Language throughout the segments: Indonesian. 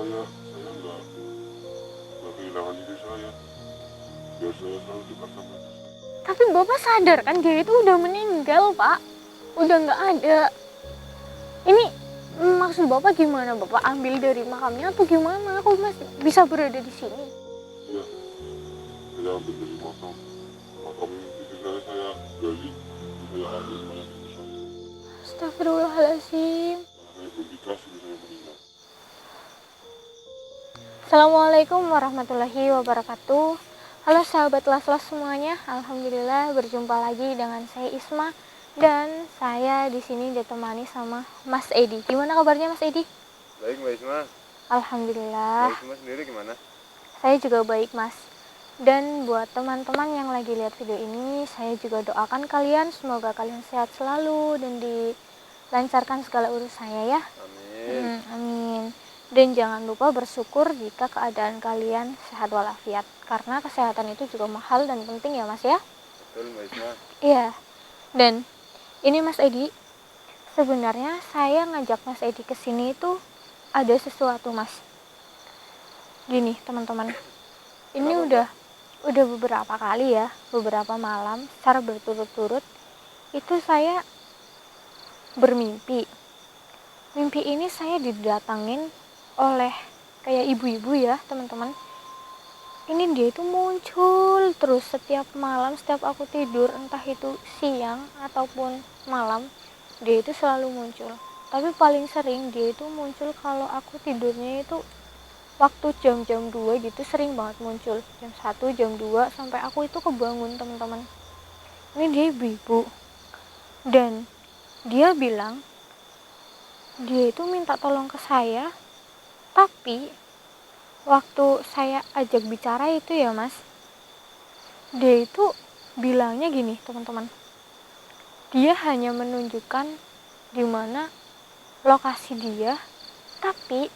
supaya saya nggak kehilangan diri saya, biar saya selalu dekat sama dia. Tapi Bapak sadar kan dia itu udah meninggal, Pak. Udah nggak ada. Ini maksud Bapak gimana? Bapak ambil dari makamnya atau gimana? Aku masih bisa berada di sini. Iya, saya ambil dari makam istri saya gali, saya ambil mayat istri saya. Astagfirullahaladzim. Saya berpikir istri saya meninggal. Assalamualaikum warahmatullahi wabarakatuh. Halo sahabat Las-Las semuanya. Alhamdulillah berjumpa lagi dengan saya Isma dan saya di sini ditemani sama Mas Edi. Gimana kabarnya Mas Edi? Baik Mbak Isma. Alhamdulillah. Mbak Isma sendiri gimana? Saya juga baik Mas. Dan buat teman-teman yang lagi lihat video ini, saya juga doakan kalian semoga kalian sehat selalu dan dilancarkan segala urusannya ya. Amin. Amin. Dan jangan lupa bersyukur jika keadaan kalian sehat walafiat, karena kesehatan itu juga mahal dan penting ya Mas ya. Betul Mbak Isma. Iya. Dan ini Mas Edi, sebenarnya saya ngajak Mas Edi ke sini itu ada sesuatu Mas. Gini teman-teman, ini udah beberapa kali ya, beberapa malam secara berturut-turut itu saya bermimpi. Mimpi ini saya didatangin oleh kayak ibu-ibu ya teman-teman. Ini dia itu muncul terus setiap malam, setiap aku tidur, entah itu siang ataupun malam, dia itu selalu muncul. Tapi paling sering dia itu muncul kalau aku tidurnya itu waktu jam-jam 2 gitu, sering banget muncul. Jam 1, jam 2 sampai aku itu kebangun teman-teman. Ini dia ibu-ibu. Dan dia bilang dia itu minta tolong ke saya. Tapi waktu saya ajak bicara itu ya Mas, dia itu bilangnya gini teman-teman, dia hanya menunjukkan di mana lokasi dia, tapi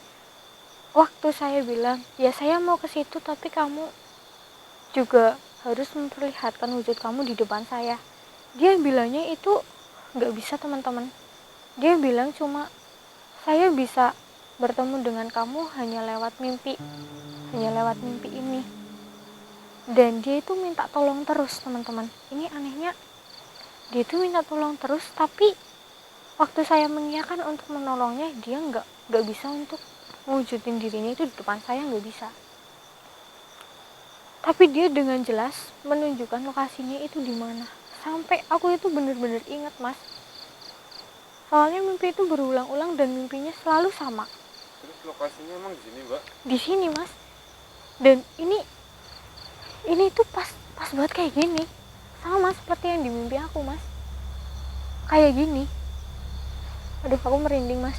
waktu saya bilang ya saya mau ke situ tapi kamu juga harus memperlihatkan wujud kamu di depan saya, dia bilangnya itu nggak bisa teman-teman. Dia bilang cuma saya bisa bertemu dengan kamu hanya lewat mimpi ini. Dan dia itu minta tolong terus teman-teman. Ini anehnya, dia itu minta tolong terus, tapi waktu saya mengiyakan untuk menolongnya, dia nggak bisa untuk mewujudin dirinya itu di depan saya, nggak bisa. Tapi dia dengan jelas menunjukkan lokasinya itu di mana. Sampai aku itu bener-bener ingat Mas. Soalnya mimpi itu berulang-ulang dan mimpinya selalu sama. Terus lokasinya emang di sini Mbak? Di sini Mas. Dan ini tuh pas banget kayak gini, sama seperti yang di mimpi aku Mas, kayak gini. Aduh aku merinding Mas.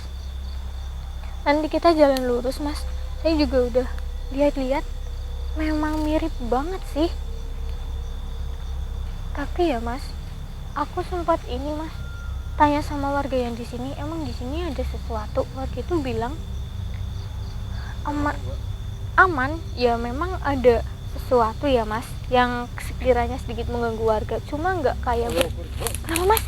Nanti kita jalan lurus Mas, saya juga udah lihat-lihat, memang mirip banget sih. Tapi ya Mas, aku sempat ini Mas tanya sama warga yang di sini, emang di sini ada sesuatu. Warga itu bilang aman, ya memang ada sesuatu ya Mas yang sekiranya sedikit mengganggu warga, cuma nggak kayak kenapa Mas?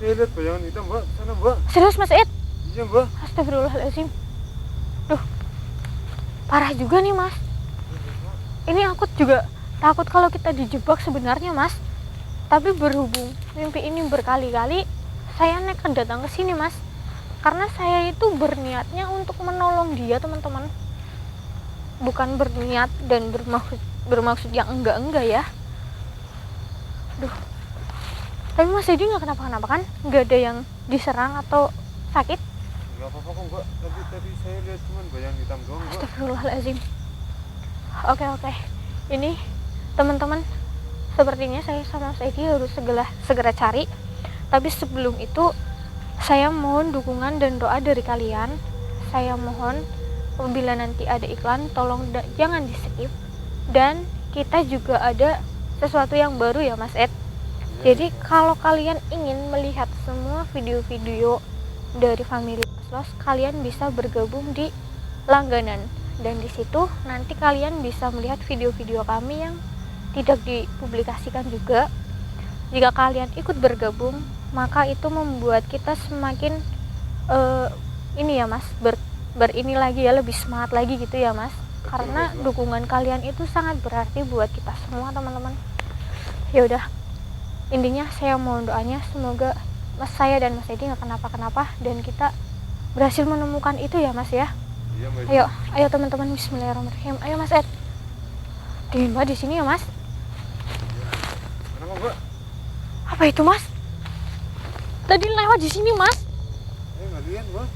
Saya lihat bayangan hitam Mbak, sana Mbak. Serius Mas Ed? Iya Mbak. Astagfirullahaladzim. Duh, parah juga nih Mas. Ini aku juga takut kalau kita dijebak sebenarnya Mas. Tapi berhubung mimpi ini berkali-kali, saya nekat datang ke sini Mas. Karena saya itu berniatnya untuk menolong dia teman-teman, bukan berniat dan bermaksud yang enggak ya. Duh. Tapi Mas Edi nggak kenapa-kenapa kan? Nggak ada yang diserang atau sakit? Nggak apa-apa kok Mbak. Tadi saya lihat cuman bayangan hitam doang Mbak. Astagfirullahaladzim. Oke. Ini teman-teman, sepertinya saya sama Mas Edi harus segera cari. Tapi sebelum itu saya mohon dukungan dan doa dari kalian. Saya mohon apabila nanti ada iklan, tolong jangan di skip. Dan kita juga ada sesuatu yang baru ya Mas Ed. Jadi kalau kalian ingin melihat semua video-video dari Family Las-Las, kalian bisa bergabung di langganan. Dan di situ nanti kalian bisa melihat video-video kami yang tidak dipublikasikan juga. Jika kalian ikut bergabung, maka itu membuat kita semakin ini ya Mas, berini lagi ya, lebih semangat lagi gitu ya Mas. Karena dukungan kalian itu sangat berarti buat kita semua teman-teman. Ya udah, intinya saya mohon doanya semoga saya dan Mas Edi nggak kenapa-kenapa dan kita berhasil menemukan itu ya Mas ya. Iya, Mbak. Ayo teman-teman, bismillahirrahmanirrahim. Ayo Mas Ed. Dingin banget di sini ya Mas. Kenapa, Mbak? Apa itu Mas? Tadi lewat di sini Mas. Nggak lihat, Mbak.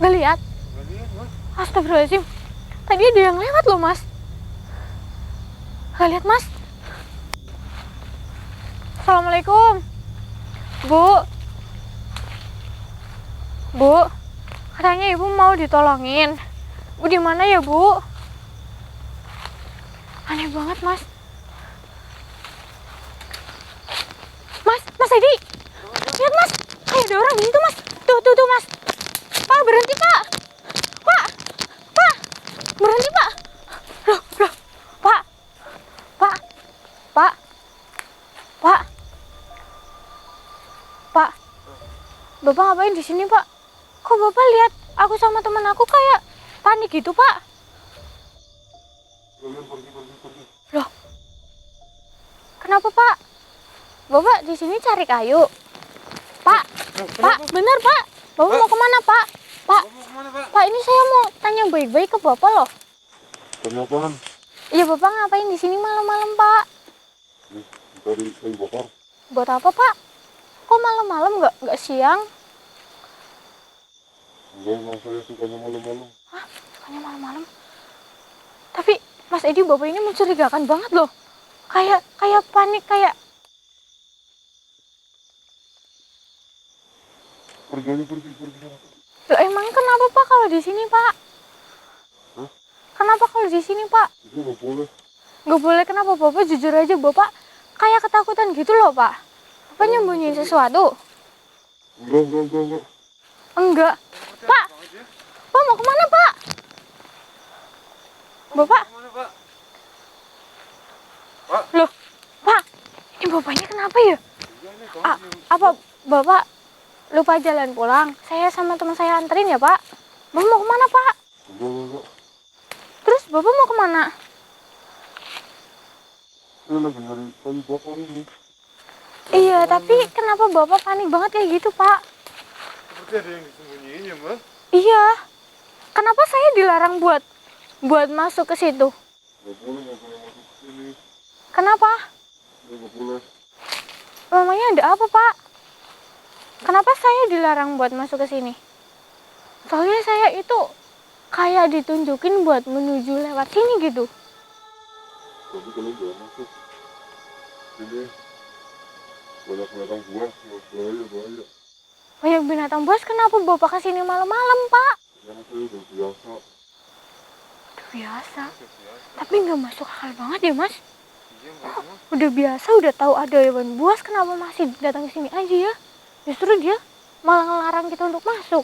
Nggak lihat? Nggak lihat, Mbak. Astagfirullahaladzim. Tadi ada yang lewat loh Mas. Nggak lihat Mas? Assalamualaikum. Bu, katanya ibu mau ditolongin. Bu di mana ya Bu? Aneh banget Mas. Mas Edi, lihat Mas, kayak ada orang di situ Mas. Tuh Mas. Pak berhenti Pak. Pak, berhenti Pak. Loh, Pak. Bapak ngapain di sini Pak? Kok Bapak lihat aku sama teman aku kayak panik gitu Pak? Kalian pergi. Loh, kenapa Pak? Bapak di sini cari kayu. Pak, bener Pak. Bapak mau kemana Pak? Pak, Mau kemana, Pak? Pak ini saya mau tanya baik-baik ke Bapak loh. Kenapaan? Iya Bapak ngapain di sini malam-malam Pak? Dari kayu bakar. Buat apa Pak? Kok malam-malam nggak siang? Enggak, emang saya sukanya malam-malam. Hah? Sukanya malam-malam? Tapi Mas Edi, Bapak ini mencurigakan banget loh. Kayak panik, kayak Pergi. loh, emang kenapa Pak kalau di sini Pak? Hah? Kenapa kalau di sini Pak? Itu nggak boleh. Nggak boleh, kenapa Bapak? Jujur aja Bapak kayak ketakutan gitu loh Pak. Bapak nyembunyiin sesuatu? Enggak. Enggak. Pak mau kemana Pak? Bapak? Kemana, Pak? Loh, Pak, ini Bapaknya kenapa ya? Iya, nih, kamu Apa Bapak lupa jalan pulang? Saya sama teman saya anterin ya Pak. Bapak mau kemana Pak? Enggak. Terus Bapak mau kemana? Saya lagi nyari kayu bakar ini. Iya, tapi kenapa Bapak panik banget kayak gitu Pak? seperti ada yang disembunyiin ya, Mbak. Iya. Kenapa saya dilarang buat masuk ke situ? Nggak boleh masuk ke sini. Kenapa? Nggak boleh. Memangnya ada apa Pak? Kenapa saya dilarang buat masuk ke sini? Soalnya saya itu kayak ditunjukin buat menuju lewat sini gitu. Tapi kalian jangan masuk. Sini banyak binatang buas, bahaya. Banyak binatang buas, kenapa Bapak kesini malam-malam Pak? Karena saya udah biasa. Udah biasa. Tapi nggak masuk akal banget ya Mas. Iya, Mbak. Udah biasa, udah tahu ada hewan buas, kenapa masih datang ke sini aja ya? Justru dia malah ngelarang kita untuk masuk.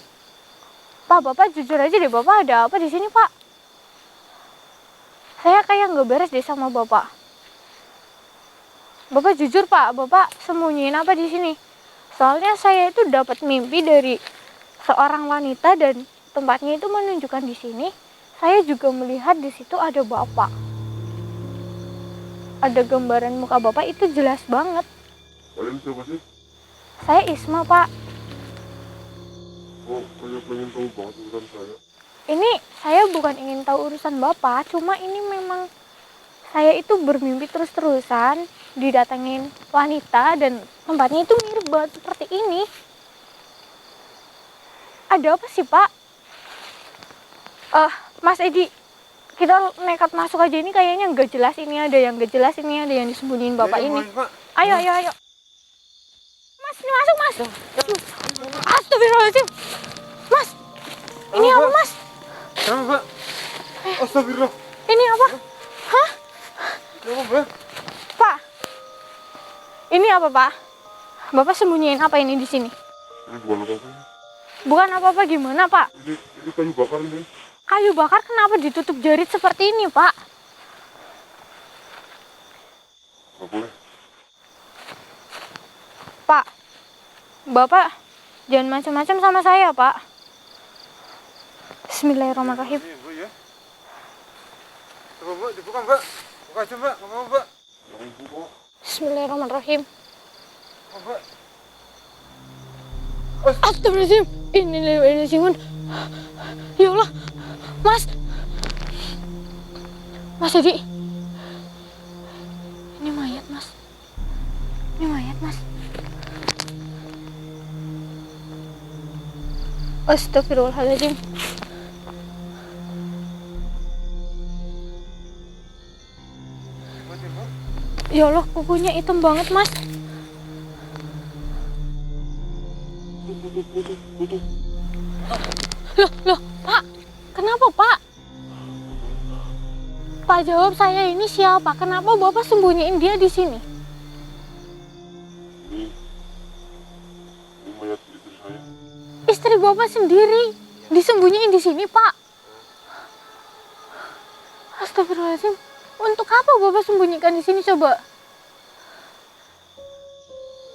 Pak, Bapak jujur aja deh, Bapak ada apa di sini Pak? Saya kayak nggak beres deh sama Bapak. Bapak jujur Pak, Bapak sembunyiin apa di sini? Soalnya saya itu dapat mimpi dari seorang wanita dan tempatnya itu menunjukkan di sini. Saya juga melihat di situ ada Bapak. Ada gambaran muka Bapak itu jelas banget. Kalian siapa sih? Saya Isma Pak. Oh, kayak pengen tahu banget urusan saya. Ini saya bukan ingin tahu urusan Bapak, cuma ini memang saya itu bermimpi terus-terusan didatengin wanita dan tempatnya itu mirip banget seperti ini. Ada apa sih Pak? Mas Edi, kita nekat masuk aja, ini kayaknya nggak jelas, ini ada yang nggak jelas, ini ada yang disembunyiin Bapak ini. Ayo. Mas, ini masuk Mas. Astagfirullahaladzim. Mas, ini apa Mas? Kenapa, Mbak? Astagfirullah. Ini apa? Hah? Kenapa, Mbak? Pak, ini apa Pak? Bapak sembunyiin apa ini di sini? Ini bukan apa-apa. Bukan apa-apa gimana Pak? Ini kayu bakar ini. Kayu bakar kenapa ditutup jarit seperti ini Pak? Nggak boleh. Pak, Bapak jangan macam-macam sama saya Pak. Bismillahirrahmanirrahim. Ini Bu ya. Coba Mbak, dibuka Mbak. Buka aja Mbak, nggak mau Mbak. Jangan buka. Bismillahirrahmanirrahim. Oh, Mbak. Astagfirullahaladzim. Innalillahi. Ya Allah, Mas. Mas Edi. Ini mayat, Mas. Ini mayat, Mas. Astagfirullahaladzim. Mbak, ya, Mbak. Ya Allah, kukunya hitam banget, Mas. Tutup. Loh, Pak. Kenapa, Pak? Pak, jawab saya, ini siapa? Kenapa Bapak sembunyiin dia di sini? Ini mayat istri saya. Istri Bapak sendiri disembunyiin di sini, Pak. Astagfirullahaladzim. Untuk apa Bapak sembunyikan di sini, coba?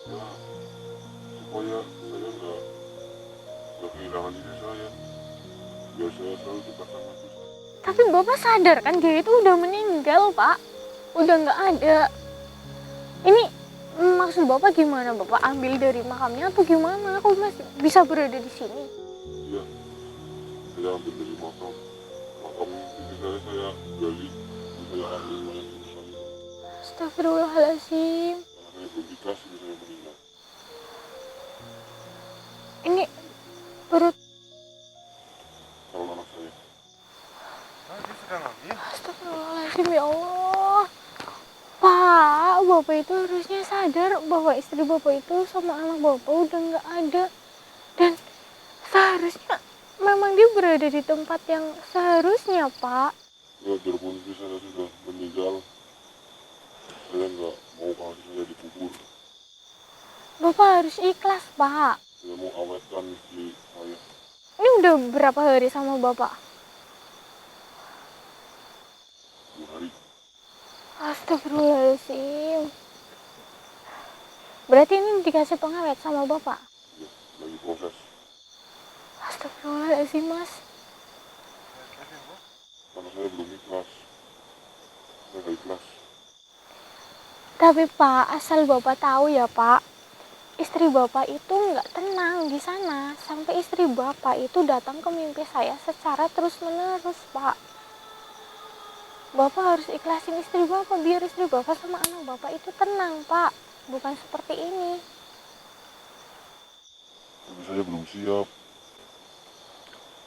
Ya, supaya saya nggak kehilangan diri saya. Biar saya selalu dekat sama istri saya. Tapi Bapak sadar kan dia itu udah meninggal, Pak. Udah nggak ada. Ini maksud Bapak gimana? Bapak ambil dari makamnya atau gimana? Aku masih bisa berada di sini. Iya, saya ambil dari makam istri saya gali, saya ambil mayat istri saya. Astagfirullahaladzim. Karena saya belum dikasih, saya meninggal. Ini perut. Calon anak saya. Ah, dia sedang hamil. Astagfirullahaladzim, ya Allah. Pak, Bapak itu harusnya sadar bahwa istri Bapak itu sama anak Bapak udah nggak ada. Dan seharusnya memang dia berada di tempat yang seharusnya, Pak. Ya, biarpun istri saya sudah meninggal, saya nggak mau kalau saya dikubur. Bapak harus ikhlas, Pak. Saya mau awetkan istri saya. Ini udah berapa hari sama Bapak? 2 hari. Astagfirullahaladzim. Berarti ini dikasih pengawet sama Bapak? Ya, lagi proses. Astagfirullahaladzim, Mas. Karena saya belum ikhlas. Saya nggak ikhlas. Tapi Pak, asal Bapak tahu ya Pak, istri Bapak itu nggak tenang di sana. Sampai istri Bapak itu datang ke mimpi saya secara terus-menerus, Pak. Bapak harus ikhlasin istri Bapak, biar istri Bapak sama anak Bapak itu tenang, Pak. Bukan seperti ini. Tapi saya belum siap.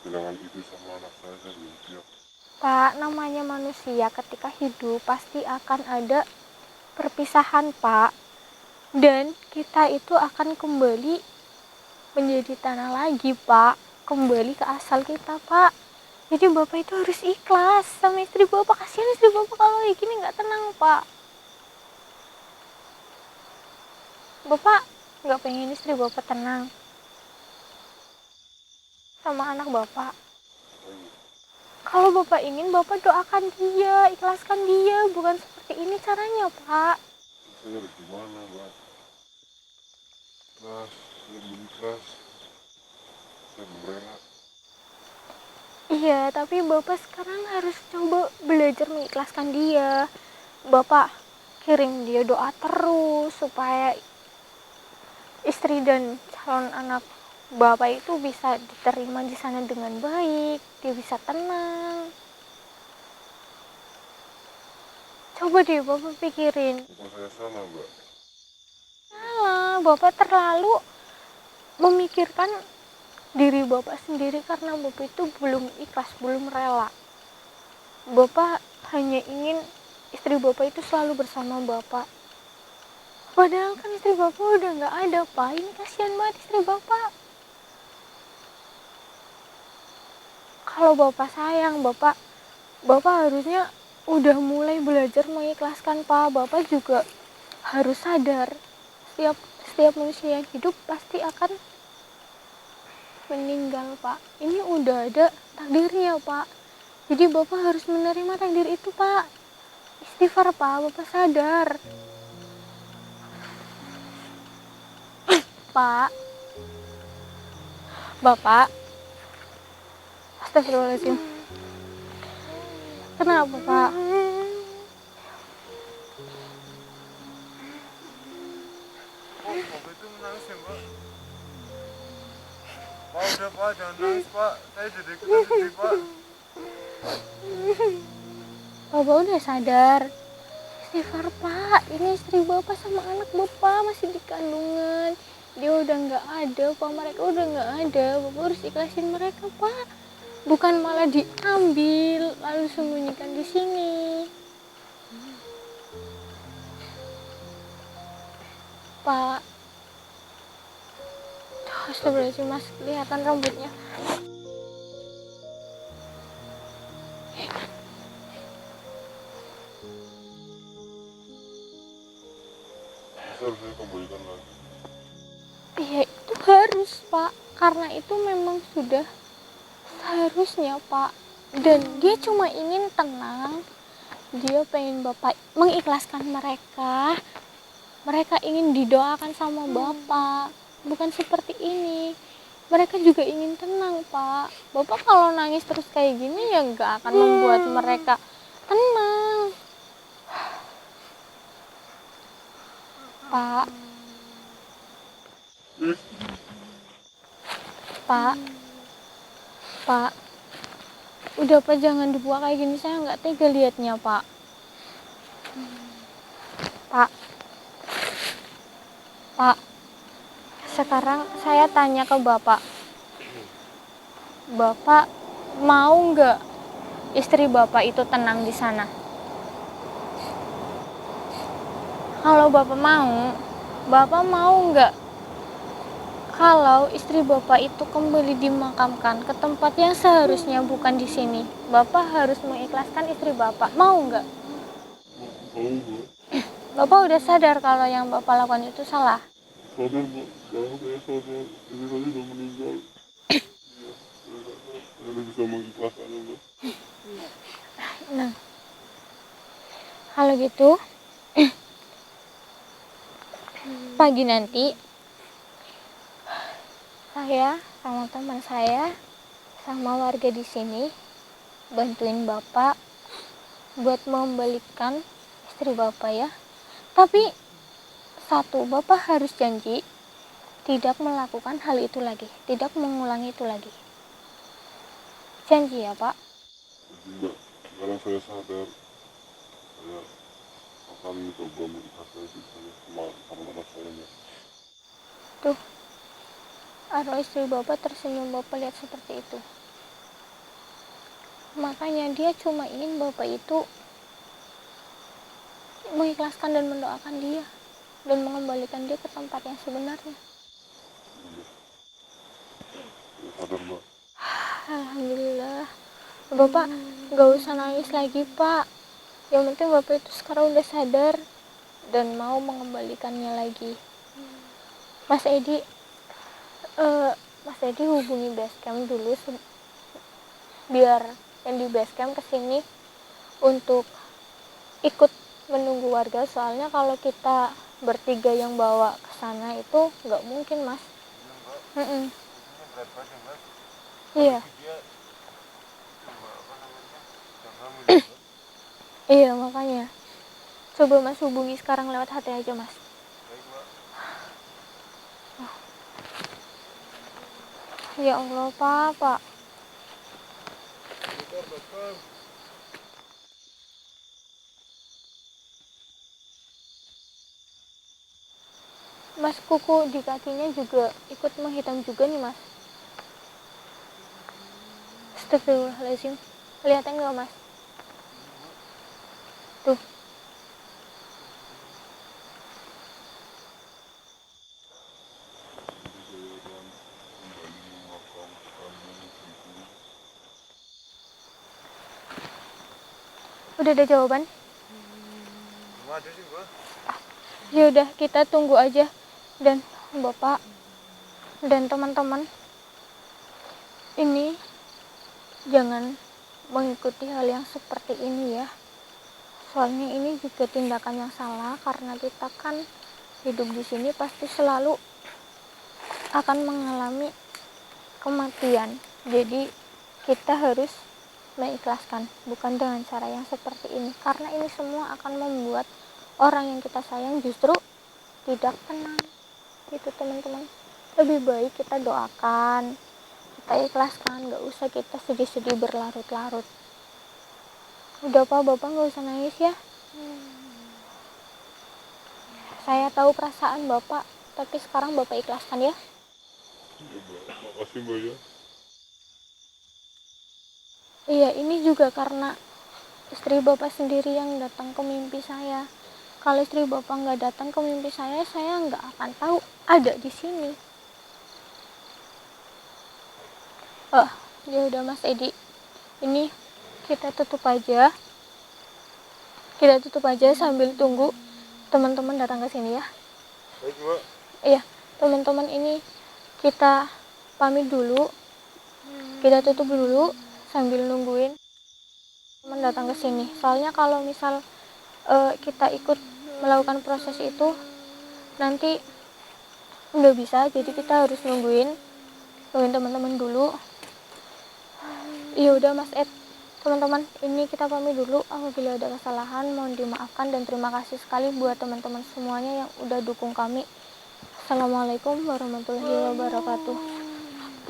Kehilangan istri sama anak saya belum siap. Pak, namanya manusia ketika hidup pasti akan ada perpisahan, Pak. Dan kita itu akan kembali menjadi tanah lagi, Pak. Kembali ke asal kita, Pak. Jadi Bapak itu harus ikhlas sama istri Bapak. Kasihan istri Bapak kalau kayak gini nggak tenang, Pak. Bapak nggak pengen istri Bapak tenang sama anak Bapak. Kalau Bapak ingin, Bapak doakan dia, ikhlaskan dia. Bukan seperti ini caranya, Pak. Saya harus gimana, Mbak? Ikhlas, saya belum ikhlas. Saya belum rela. Iya, tapi Bapak sekarang harus coba belajar mengikhlaskan dia. Bapak kirim dia doa terus supaya istri dan calon anak Bapak itu bisa diterima di sana dengan baik, dia bisa tenang. Coba deh Bapak pikirin. Apa saya salah, Mbak? Salah, Bapak terlalu memikirkan diri Bapak sendiri karena Bapak itu belum ikhlas, belum rela. Bapak hanya ingin istri Bapak itu selalu bersama Bapak. Padahal kan istri Bapak udah nggak ada, Pak. Ini kasihan banget istri Bapak. Kalau Bapak sayang, Bapak harusnya udah mulai belajar mengikhlaskan, Pak. Bapak juga harus sadar setiap manusia yang hidup pasti akan meninggal, Pak. Ini udah ada takdirnya, Pak. Jadi Bapak harus menerima takdir itu, Pak. Istighfar, Pak. Bapak sadar. Pak. Bapak. Astagfirullahaladzim. Kenapa, Pak? Kok Bapak itu menangis ya, Mbak? Pak, udah Pak, jangan nangis Pak. Saya jadi ikutan sedih Pak. Bapak udah sadar. Istighfar, Pak. Ini istri Bapak sama anak Bapak masih di kandungan. Dia udah nggak ada, Pak. Mereka udah nggak ada. Bapak harus ikhlasin mereka, Pak. Bukan malah diambil lalu sembunyikan di sini. Pak. Astagfirullahaladzim, Mas. Kelihatan rambutnya. Bisa harus saya kembalikan lagi. Iya, itu harus, Pak. Karena itu memang sudah seharusnya, Pak. Dan dia cuma ingin tenang. Dia pengen Bapak mengikhlaskan mereka. Mereka ingin didoakan sama Bapak. Bukan seperti ini. Mereka juga ingin tenang, Pak. Bapak kalau nangis terus kayak gini ya nggak akan membuat mereka tenang. Pak. Pak. Pak. Udah, Pak, jangan dibuat kayak gini. Saya nggak tega liatnya, Pak. Pak. Pak. Sekarang saya tanya ke Bapak. Bapak mau nggak istri Bapak itu tenang di sana? Kalau Bapak mau nggak kalau istri Bapak itu kembali dimakamkan ke tempat yang seharusnya bukan di sini? Bapak harus mengikhlaskan istri Bapak. Mau nggak? Mau Mbak. Bapak udah sadar kalau yang Bapak lakukan itu salah? Sadar Mbak, sekarang saya sadar. Ini tadi udah meninggal. Iya, saya udah bisa mengikhlaskannya Mbak. Nah, kalau gitu pagi nanti saya sama teman saya sama warga di sini bantuin Bapak buat membalikan istri Bapak ya. Tapi satu, Bapak harus janji tidak melakukan hal itu lagi, tidak mengulangi itu lagi. Janji ya, Pak? Jadi Mbak, sekarang saya sadar. Saya akan mencoba mengikhlaskan istri saya sama anak saya Mbak. Tuh, arwah istri Bapak tersenyum, Bapak lihat seperti itu. Makanya dia cuma ingin Bapak itu mengikhlaskan dan mendoakan dia dan mengembalikan dia ke tempat yang sebenarnya. Saya sadar Mbak. Alhamdulillah. Bapak gak usah nangis lagi, Pak. Yang penting Bapak itu sekarang udah sadar dan mau mengembalikannya lagi. Mas Edi, Mas Edi hubungi basecamp dulu biar yang di basecamp kesini untuk ikut menunggu warga. Soalnya kalau kita bertiga yang bawa ke sana itu nggak mungkin, Mas. Iya Mbak, ini berat banget ya Mas. Iya, Dia cuma apa namanya, sedang hamil ya Mbak. iya makanya. Coba Mas hubungi sekarang lewat HP aja, Mas. Baik Mbak. Ya Allah, Pak. Dokter. Mas, kuku di kakinya juga ikut menghitam juga nih, Mas. Astagfirullahaladzim. Kelihatan nggak, Mas? Tuh. Udah ada jawaban? Belum ada sih Mbak. Ya udah, kita tunggu aja. Dan Bapak dan teman-teman ini jangan mengikuti hal yang seperti ini ya. Soalnya ini juga tindakan yang salah karena kita kan hidup di sini pasti selalu akan mengalami kematian. Jadi kita harus mengikhlaskan, bukan dengan cara yang seperti ini, karena ini semua akan membuat orang yang kita sayang justru tidak tenang. Gitu teman-teman, lebih baik kita doakan, kita ikhlaskan, gak usah kita sedih-sedih berlarut-larut. Udah pak, bapak gak usah nangis ya. Saya tahu perasaan bapak, tapi sekarang bapak ikhlaskan ya. Iya mbak, makasih mbak ya. Iya, ini juga karena istri bapak sendiri yang datang ke mimpi saya. Kalau istri bapak nggak datang ke mimpi saya nggak akan tahu ada di sini. Ya udah Mas Edi, ini kita tutup aja sambil tunggu teman-teman datang ke sini ya. Baik mbak. Iya, teman-teman, ini kita pamit dulu, kita tutup dulu sambil nungguin teman datang ke sini. Soalnya kalau misal kita ikut melakukan proses itu nanti nggak bisa, jadi kita harus nungguin teman-teman dulu. Iya udah Mas Ed, teman-teman, ini kita pamit dulu. Apabila ada kesalahan mohon dimaafkan, dan terima kasih sekali buat teman-teman semuanya yang udah dukung kami. Assalamualaikum warahmatullahi wabarakatuh.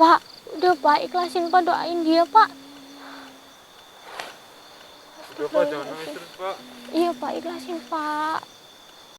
Pak, udah Pak, ikhlasin Pak, doain dia Pak. Udah pak, jangan nangis terus pak. Iya Pak, ikhlasin Pak.